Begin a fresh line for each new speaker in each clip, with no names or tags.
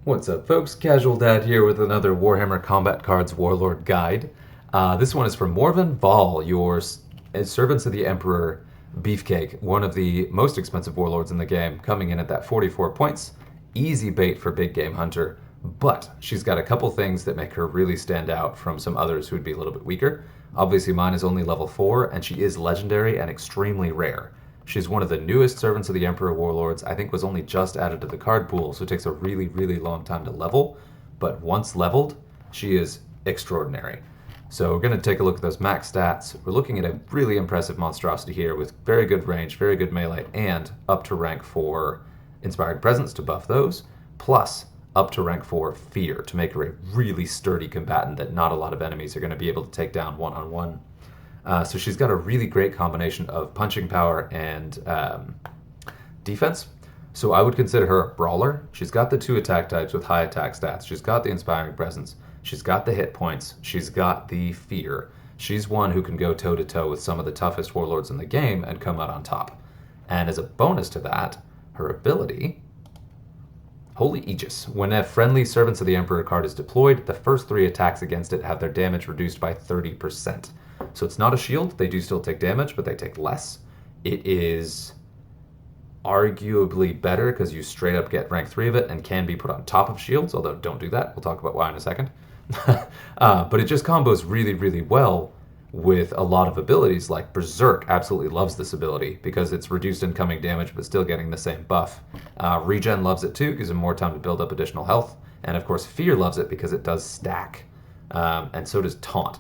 What's up, folks? Casual Dad here with another Warhammer Combat Cards Warlord guide. This one is from Morvenn Vahl, your Servants of the Emperor Beefcake, one of the most expensive warlords in the game, coming in at that 44 points. Easy bait for big game hunter, but she's got a couple things that make her really stand out from some others who would be a little bit weaker. Obviously, mine is only level 4, and she is legendary and extremely rare. She's one of the newest Servants of the Emperor Warlords. I think was only just added to the card pool, so it takes a really, really long time to level. But once leveled, she is extraordinary. So we're going to take a look at those max stats. We're looking at a really impressive monstrosity here with very good range, very good melee, and up to rank 4 Inspiring Presence to buff those, plus up to rank 4 Fear to make her a really sturdy combatant that not a lot of enemies are going to be able to take down one-on-one. So she's got a really great combination of punching power and defense. So I would consider her a brawler. She's got the 2 attack types with high attack stats. She's got the Inspiring Presence. She's got the hit points. She's got the fear. She's one who can go toe-to-toe with some of the toughest warlords in the game and come out on top. And as a bonus to that, her ability, Holy Aegis. When a friendly Servants of the Emperor card is deployed, the first 3 attacks against it have their damage reduced by 30%. So it's not a shield. They do still take damage, but they take less. It is arguably better because you straight up get rank 3 of it and can be put on top of shields, although don't do that. We'll talk about why in a second. But it just combos really, really well with a lot of abilities. Like Berserk absolutely loves this ability because it's reduced incoming damage but still getting the same buff. Regen loves it too, gives him more time to build up additional health. And of course Fear loves it because it does stack. And so does Taunt.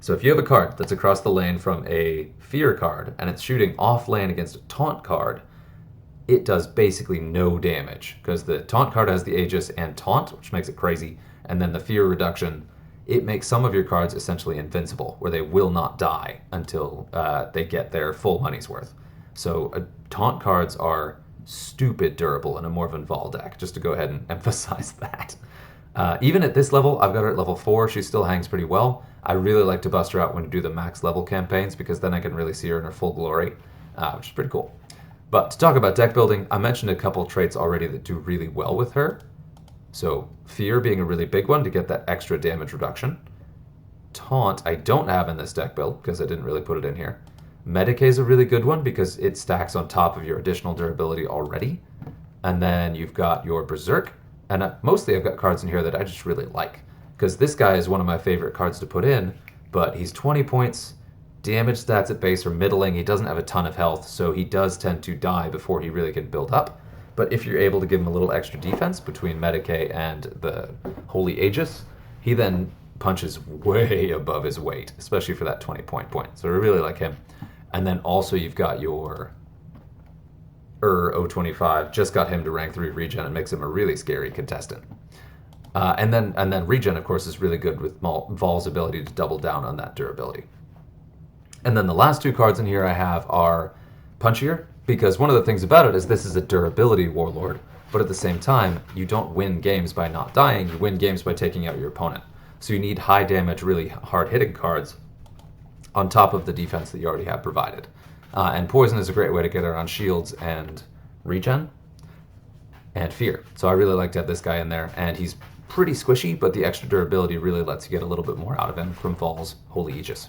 So if you have a card that's across the lane from a Fear card and it's shooting off lane against a Taunt card, it does basically no damage because the Taunt card has the Aegis and Taunt, which makes it crazy, and then the Fear reduction, it makes some of your cards essentially invincible, where they will not die until they get their full money's worth. So Taunt cards are stupid durable in a Morvenn Vahl deck, just to go ahead and emphasize that. Even at this level, I've got her at level 4, she still hangs pretty well. I really like to bust her out when you do the max level campaigns because then I can really see her in her full glory, which is pretty cool. But to talk about deck building, I mentioned a couple traits already that do really well with her. So Fear being a really big one to get that extra damage reduction. Taunt I don't have in this deck build because I didn't really put it in here. Medicae is a really good one because it stacks on top of your additional durability already. And then you've got your Berserk. And mostly I've got cards in here that I just really like. Because this guy is one of my favorite cards to put in, but he's 20 points, damage stats at base are middling, he doesn't have a ton of health, so he does tend to die before he really can build up. But if you're able to give him a little extra defense between Medicae and the Holy Aegis, he then punches way above his weight, especially for that 20-point. So I really like him. And then also you've got your 025, just got him to rank 3 regen and makes him a really scary contestant. And then regen, of course, is really good with Vahl's ability to double down on that durability. And then the last 2 cards in here I have are punchier, because one of the things about it is this is a durability warlord, but at the same time, you don't win games by not dying, you win games by taking out your opponent. So you need high damage, really hard-hitting cards on top of the defense that you already have provided. And poison is a great way to get around shields and regen and fear. So I really like to have this guy in there, and he's pretty squishy, but the extra durability really lets you get a little bit more out of him from Vahl's Holy Aegis.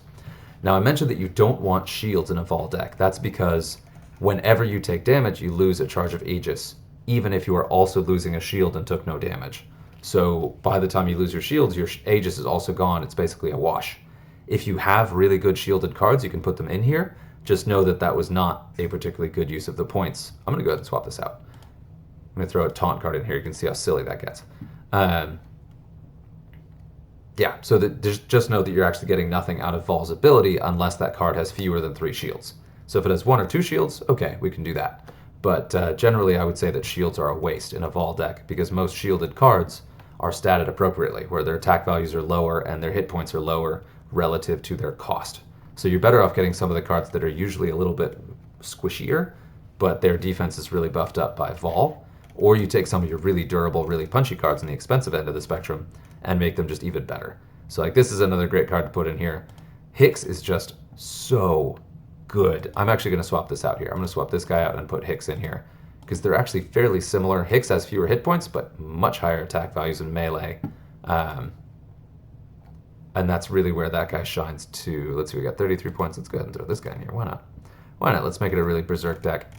Now I mentioned that you don't want shields in a Vahl deck. That's because whenever you take damage, you lose a charge of Aegis, even if you are also losing a shield and took no damage. So by the time you lose your shields, your Aegis is also gone. It's basically a wash. If you have really good shielded cards, you can put them in here. Just know that that was not a particularly good use of the points. I'm going to go ahead and swap this out. I'm going to throw a Taunt card in here. You can see how silly that gets. Yeah, so just know that you're actually getting nothing out of Vahl's ability unless that card has fewer than 3 shields. So if it has 1 or 2 shields, okay, we can do that. But generally, I would say that shields are a waste in a Vahl deck because most shielded cards are statted appropriately, where their attack values are lower and their hit points are lower relative to their cost. So you're better off getting some of the cards that are usually a little bit squishier, but their defense is really buffed up by Vahl. Or you take some of your really durable, really punchy cards on the expensive end of the spectrum and make them just even better. So like this is another great card to put in here. Hicks is just so good. I'm actually going to swap this out here. I'm going to swap this guy out and put Hicks in here. because they're actually fairly similar. Hicks has fewer hit points, but much higher attack values in melee. And that's really where that guy shines too. Let's see, we got 33 points. Let's go ahead and throw this guy in here. Why not? Why not? Let's make it a really berserk deck.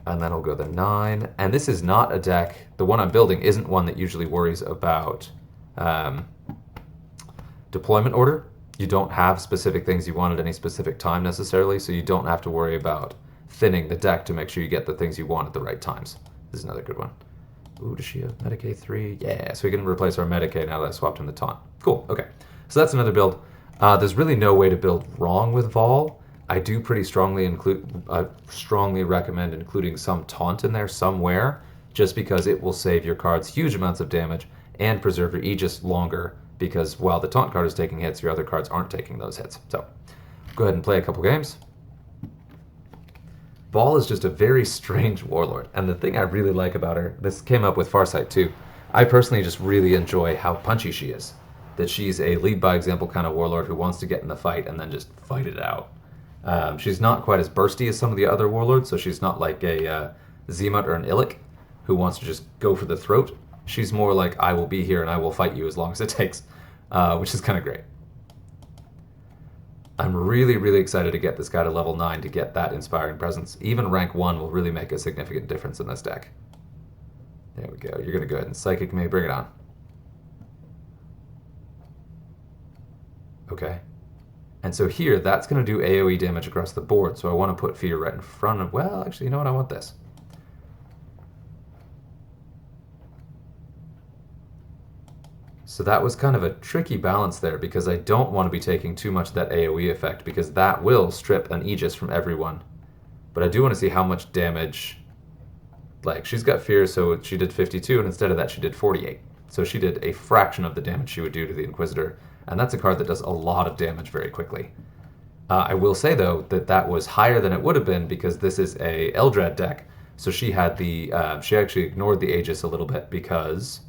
And then we'll go the 9. And this is not a deck, the one I'm building isn't one that usually worries about deployment order. You don't have specific things you want at any specific time necessarily, so you don't have to worry about thinning the deck to make sure you get the things you want at the right times. This is another good one. Ooh, does she have Medicaid 3? Yeah, so we can replace our Medicaid now that I swapped in the taunt. Cool, okay. So that's another build. There's really no way to build wrong with Vahl. I do pretty strongly recommend including some taunt in there somewhere, just because it will save your cards huge amounts of damage and preserve your Aegis longer, because while the taunt card is taking hits, your other cards aren't taking those hits. So go ahead and play a couple games. Vahl is just a very strange warlord, and the thing I really like about her, this came up with Farsight too, I personally just really enjoy how punchy she is. That she's a lead by example kind of warlord who wants to get in the fight and then just fight it out. She's not quite as bursty as some of the other warlords, so she's not like a Zemut or an Illic who wants to just go for the throat. She's more like, I will be here and I will fight you as long as it takes, which is kind of great. I'm really, really excited to get this guy to level 9 to get that inspiring presence. Even rank 1 will really make a significant difference in this deck. There we go. You're going to go ahead and Psychic me. Bring it on. Okay. And so here, that's going to do AoE damage across the board, so I want to put Fear right in front of... Well, actually, you know what? I want this. So that was kind of a tricky balance there, because I don't want to be taking too much of that AoE effect, because that will strip an Aegis from everyone. But I do want to see how much damage... Like, she's got Fear, so she did 52, and instead of that, she did 48. So she did a fraction of the damage she would do to the Inquisitor. And that's a card that does a lot of damage very quickly. I will say, though, that that was higher than it would have been because this is a Eldrad deck. So she had the... she actually ignored the Aegis a little bit because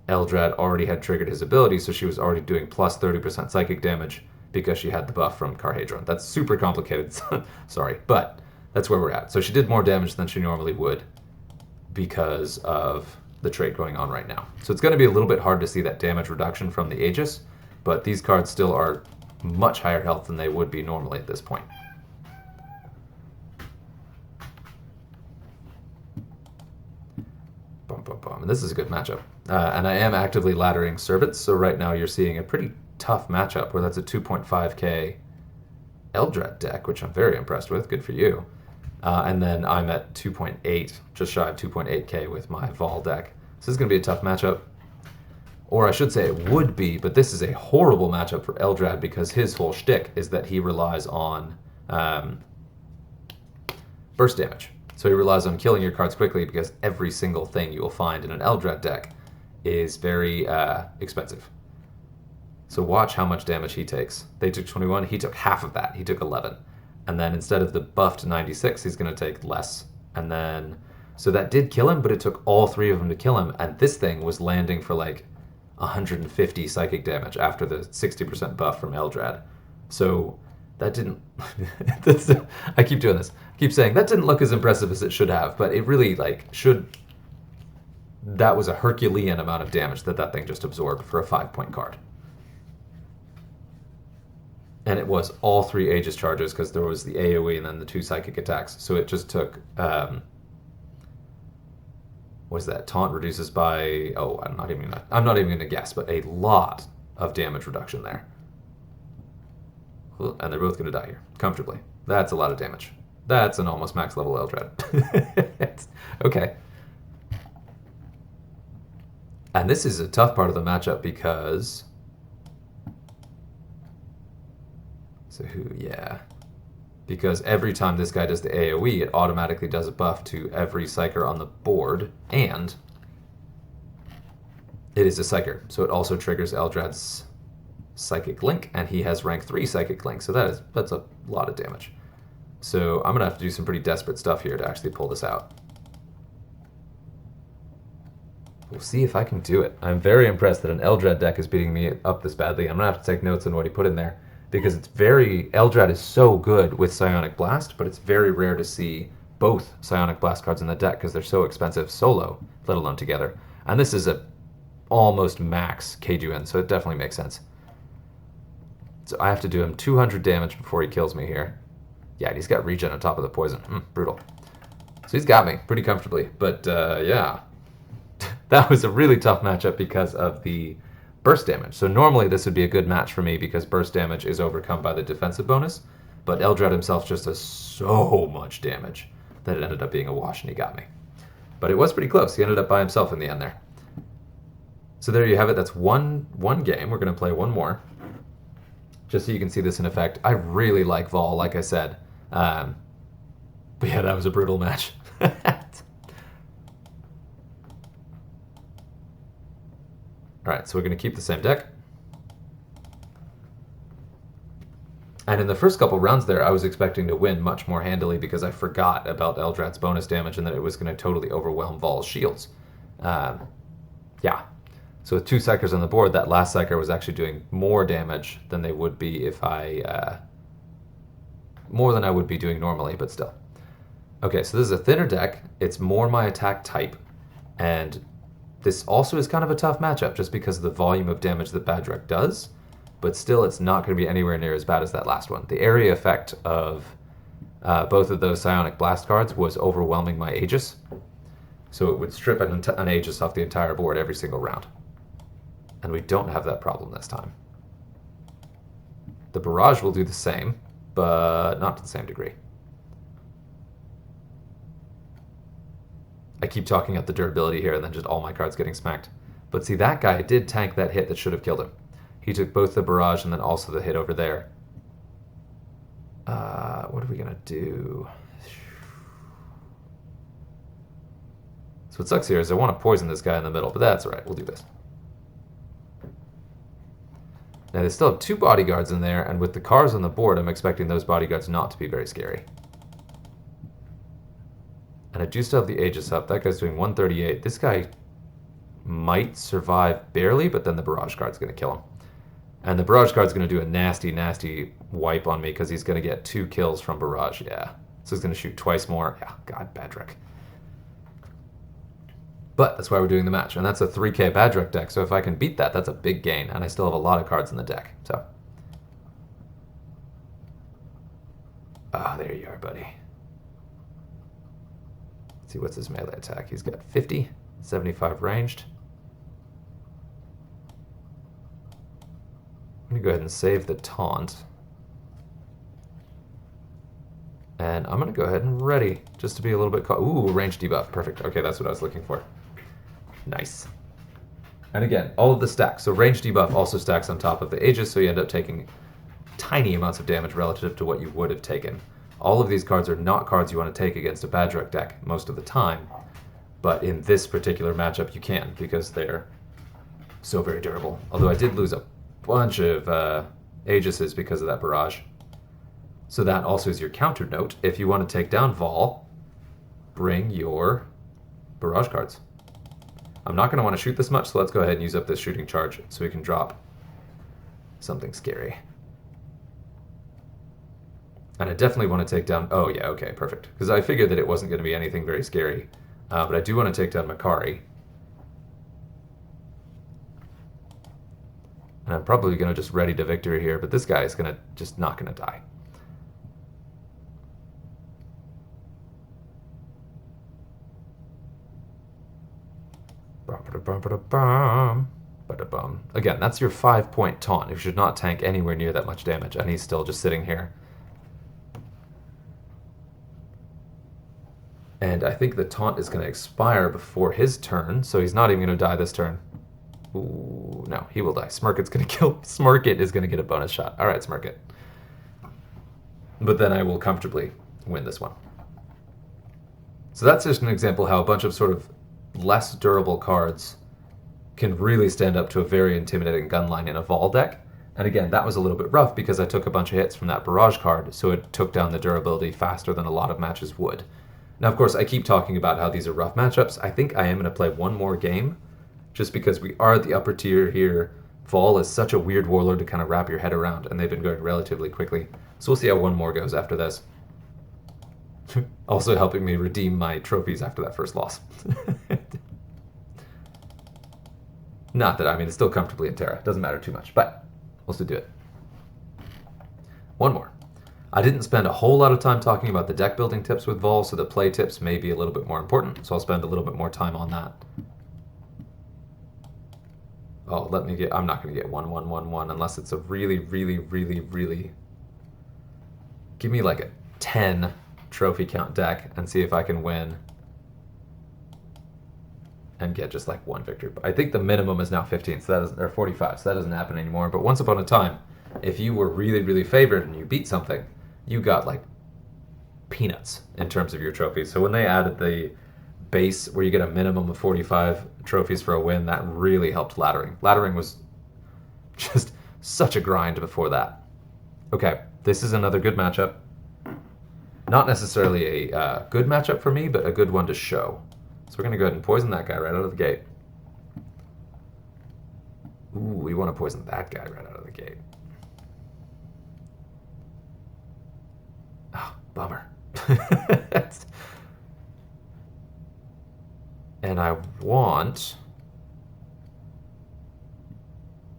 Eldrad already had triggered his ability, so she was already doing plus 30% psychic damage because she had the buff from Carhadron. That's super complicated, sorry, but that's where we're at. So she did more damage than she normally would because of the trait going on right now. So it's going to be a little bit hard to see that damage reduction from the Aegis, but these cards still are much higher health than they would be normally at this point. And this is a good matchup. And I am actively laddering Servants, so right now you're seeing a pretty tough matchup where that's a 2.5k Eldrad deck, which I'm very impressed with. Good for you. And then I'm at 2.8, just shy of 2.8k with my Vahl deck. So this is going to be a tough matchup. Or I should say it would be, but this is a horrible matchup for Eldrad because his whole shtick is that he relies on burst damage. So he relies on killing your cards quickly because every single thing you will find in an Eldrad deck is very expensive. So watch how much damage he takes. They took 21, he took half of that. He took 11. And then instead of the buffed 96, he's going to take less. And then, so that did kill him, but it took all three of them to kill him. And this thing was landing for like 150 psychic damage after the 60% buff from Eldrad. So that didn't, I keep doing this. I keep saying that didn't look as impressive as it should have, but it really like should, that was a Herculean amount of damage that thing just absorbed for a 5-point card. And it was all three Aegis charges because there was the AoE and then the 2 psychic attacks. So it just took, what's that? Taunt reduces by, oh, I'm not even going to guess, but a lot of damage reduction there. And they're both going to die here, comfortably. That's a lot of damage. That's an almost max level Eldrad. Okay. And this is a tough part of the matchup because... So who, yeah. Because every time this guy does the AoE, it automatically does a buff to every Psyker on the board, and it is a Psyker. So it also triggers Eldrad's Psychic Link, and he has rank 3 Psychic Link, so that's a lot of damage. So I'm going to have to do some pretty desperate stuff here to actually pull this out. We'll see if I can do it. I'm very impressed that an Eldrad deck is beating me up this badly. I'm going to have to take notes on what he put in there. Because it's very, Eldrad is so good with Psionic Blast, but it's very rare to see both Psionic Blast cards in the deck because they're so expensive solo, let alone together. And this is a almost max Keijuin, so it definitely makes sense. So I have to do him 200 damage before he kills me here. Yeah, and he's got regen on top of the poison. Brutal. So he's got me pretty comfortably. But yeah, that was a really tough matchup because of the burst damage. So normally this would be a good match for me because burst damage is overcome by the defensive bonus. But Eldrad himself just does so much damage that it ended up being a wash and he got me. But it was pretty close. He ended up by himself in the end there. So there you have it. That's one game. We're going to play one more, just so you can see this in effect. I really like Vahl, like I said. But yeah, that was a brutal match. Alright, so we're going to keep the same deck. And in the first couple rounds there, I was expecting to win much more handily because I forgot about Eldrad's bonus damage and that it was going to totally overwhelm Vahl's shields. Yeah. So with 2 Psychers on the board, that last Psyker was actually doing more damage than they would be if I... more than I would be doing normally, but still. Okay, so this is a thinner deck. It's more my attack type. And this also is kind of a tough matchup just because of the volume of damage that Badrek does. But still, it's not going to be anywhere near as bad as that last one. The area effect of both of those Psionic Blast cards was overwhelming my Aegis. So it would strip an Aegis off the entire board every single round. And we don't have that problem this time. The Barrage will do the same, but not to the same degree. I keep talking up the durability here and then just all my cards getting smacked. But see, that guy did tank that hit that should have killed him. He took both the Barrage and then also the hit over there. What are we going to do? So what sucks here is I want to poison this guy in the middle, but that's alright. We'll do this. Now they still have 2 bodyguards in there, and with the cars on the board, I'm expecting those bodyguards not to be very scary. And I do still have the Aegis up. That guy's doing 138. This guy might survive barely, but then the Barrage card's going to kill him. And the Barrage card's going to do a nasty, nasty wipe on me because he's going to get 2 kills from Barrage. Yeah. So he's going to shoot twice more. Yeah, God, Badrek. But that's why we're doing the match. And that's a 3k Badrek deck. So if I can beat that, that's a big gain. And I still have a lot of cards in the deck. So. Ah, there you are, buddy. Let's see, what's his melee attack? He's got 50, 75 ranged. I'm going to go ahead and save the taunt. And I'm going to go ahead and ready, just to be a little bit... Ooh, range debuff. Perfect. Okay, that's what I was looking for. Nice. And again, all of the stacks. So range debuff also stacks on top of the Aegis, so you end up taking tiny amounts of damage relative to what you would have taken. All of these cards are not cards you want to take against a Badrek deck most of the time. But in this particular matchup, you can, because they're so very durable. Although I did lose a bunch of Aegises because of that Barrage. So that also is your counter note. If you want to take down Vahl, bring your Barrage cards. I'm not going to want to shoot this much, so let's go ahead and use up this shooting charge so we can drop something scary. And I definitely want to take down... Oh, yeah, okay, perfect. Because I figured that it wasn't going to be anything very scary. But I do want to take down Makari. And I'm probably going to just ready to victory here, but this guy is going to just not going to die. Again, that's your 5-point taunt. You should not tank anywhere near that much damage, and he's still just sitting here. And I think the taunt is going to expire before his turn, so he's not even going to die this turn. Ooh, no, he will die. Smirket's going to kill... Smirket is going to get a bonus shot. All right, Smirket. But then I will comfortably win this one. So that's just an example how a bunch of sort of less durable cards can really stand up to a very intimidating gunline in a Vahl deck. And again, that was a little bit rough because I took a bunch of hits from that Barrage card, so it took down the durability faster than a lot of matches would. Now, of course, I keep talking about how these are rough matchups. I think I am going to play one more game, just because we are at the upper tier here. Vahl is such a weird warlord to kind of wrap your head around, and they've been going relatively quickly. So we'll see how one more goes after this. Also helping me redeem my trophies after that first loss. Not that, I mean, it's still comfortably in Terra. Doesn't matter too much, but we'll still do it. One more. I didn't spend a whole lot of time talking about the deck building tips with Vahl, so the play tips may be a little bit more important, so I'll spend a little bit more time on that. Oh, I'm not going to get 1-1-1-1 unless it's a really, really, really, really... Give me like a 10 trophy count deck and see if I can win and get just like one victory. I think the minimum is now 15, so that doesn't, or 45, so that doesn't happen anymore. But once upon a time, if you were really, really favored and you beat something, you got like peanuts in terms of your trophies. So when they added the base where you get a minimum of 45 trophies for a win, that really helped laddering. Laddering was just such a grind before that. Okay, this is another good matchup. Not necessarily a good matchup for me, but a good one to show. So we're going to go ahead and poison that guy right out of the gate. Ooh, we want to poison that guy right out of the gate. Oh, bummer. And I want...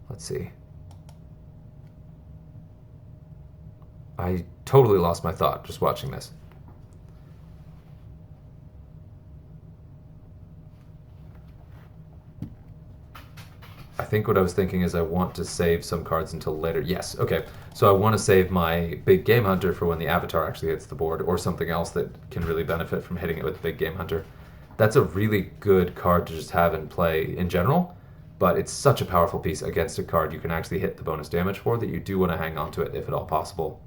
Let's see. I totally lost my thought just watching this. I think what I was thinking is I want to save some cards until later. Yes, okay. So I want to save my big game hunter for when the avatar actually hits the board, or something else that can really benefit from hitting it with big game hunter. That's a really good card to just have in play in general, but it's such a powerful piece against a card you can actually hit the bonus damage for that you do want to hang on to it if at all possible.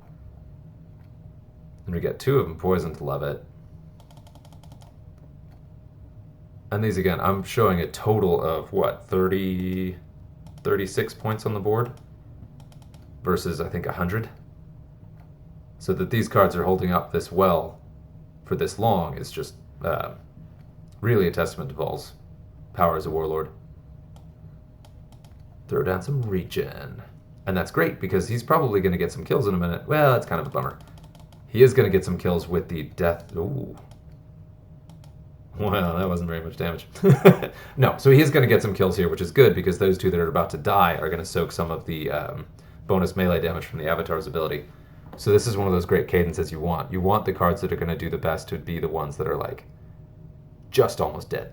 And we get 2 of them poisoned to love it. And these, again, I'm showing a total of, what, 36 points on the board versus, I think, 100. So that these cards are holding up this well for this long is just really a testament to Vahl's power as a warlord. Throw down some regen. And that's great, because he's probably going to get some kills in a minute. Well, that's kind of a bummer. He is going to get some kills with the death... Ooh. Well, that wasn't very much damage. No, so he is going to get some kills here, which is good, because those 2 that are about to die are going to soak some of the bonus melee damage from the Avatar's ability. So this is one of those great cadences you want. You want the cards that are going to do the best to be the ones that are, like, just almost dead.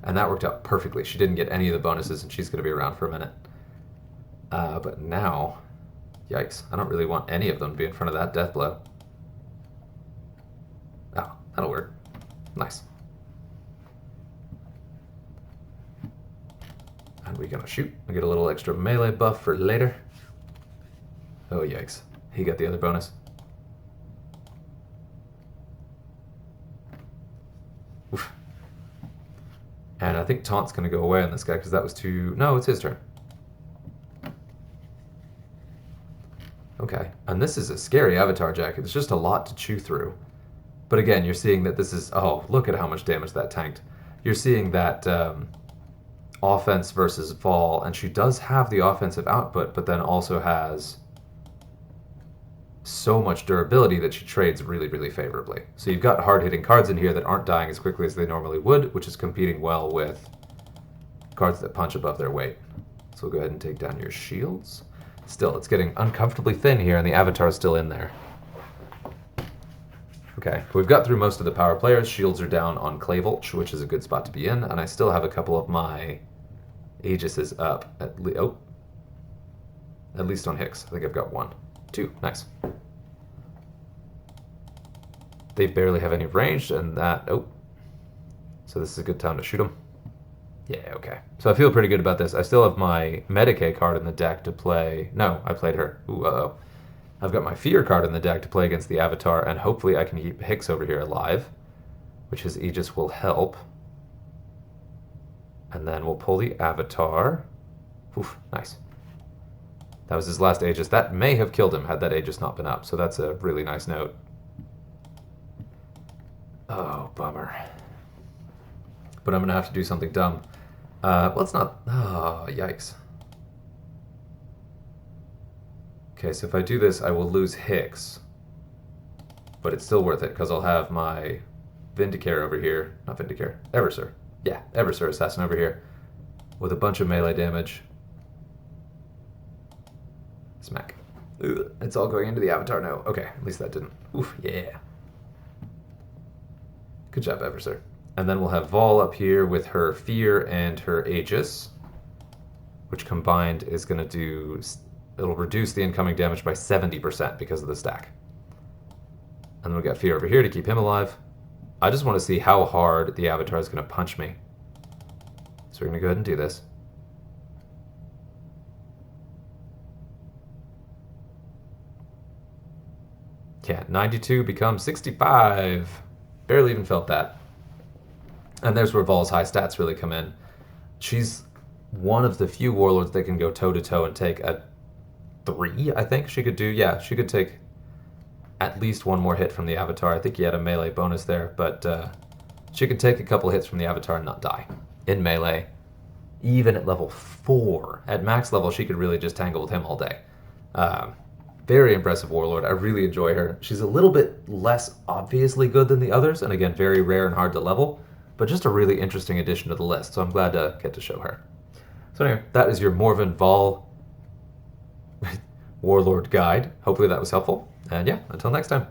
And that worked out perfectly. She didn't get any of the bonuses, and she's going to be around for a minute. But now, yikes, I don't really want any of them to be in front of that death blow. Oh, that'll work. Nice. And we're going to shoot. We get a little extra melee buff for later. Oh, yikes. He got the other bonus. Oof. And I think Taunt's going to go away on this guy, because that was too... No, it's his turn. Okay. And this is a scary avatar jacket. It's just a lot to chew through. But again, you're seeing that this is... Oh, look at how much damage that tanked. You're seeing that offense versus Vahl, and she does have the offensive output, but then also has so much durability that she trades really, really favorably. So you've got hard-hitting cards in here that aren't dying as quickly as they normally would, which is competing well with cards that punch above their weight. So we'll go ahead and take down your shields. Still, it's getting uncomfortably thin here, and the Avatar's still in there. Okay, we've got through most of the power players. Shields are down on Clayvolch, which is a good spot to be in, and I still have a couple of my Aegises up. At least on Hicks. I think I've got 1. 2. Nice. They barely have any range, and that... Oh. So this is a good time to shoot them. Yeah, okay. So I feel pretty good about this. I still have my Medicae card in the deck to play... No, I played her. Ooh, uh-oh. I've got my Fear card in the deck to play against the Avatar, and hopefully I can keep Hicks over here alive, which his Aegis will help. And then we'll pull the Avatar. Oof, nice. That was his last Aegis. That may have killed him had that Aegis not been up, so that's a really nice note. Oh, bummer. But I'm going to have to do something dumb. Well, it's not... Oh, yikes. Okay, so if I do this, I will lose Hicks. but it's still worth it because I'll have my Vindicare over here. Not Vindicare, Eversur. Yeah, Eversur Assassin over here with a bunch of melee damage. Smack. Ugh, it's all going into the avatar now. Okay, at least that didn't. Oof, yeah. Good job, Eversur. And then we'll have Vahl up here with her Fear and her Aegis, which combined is going to do... It'll reduce the incoming damage by 70% because of the stack. And then we've got Fear over here to keep him alive. I just want to see how hard the avatar is going to punch me. So we're going to go ahead and do this. Yeah, 92 becomes 65. Barely even felt that. And there's where Vahl's high stats really come in. She's one of the few warlords that can go toe-to-toe and take a 3, I think she could do. Yeah, she could take at least one more hit from the avatar. I think he had a melee bonus there, but she could take a couple hits from the avatar and not die. In melee, even at level 4. At max level, she could really just tangle with him all day. Very impressive warlord. I really enjoy her. She's a little bit less obviously good than the others, and again, very rare and hard to level, but just a really interesting addition to the list, so I'm glad to get to show her. So anyway, that is your Morvenn Vahl Warlord guide. Hopefully that was helpful, and yeah, until next time.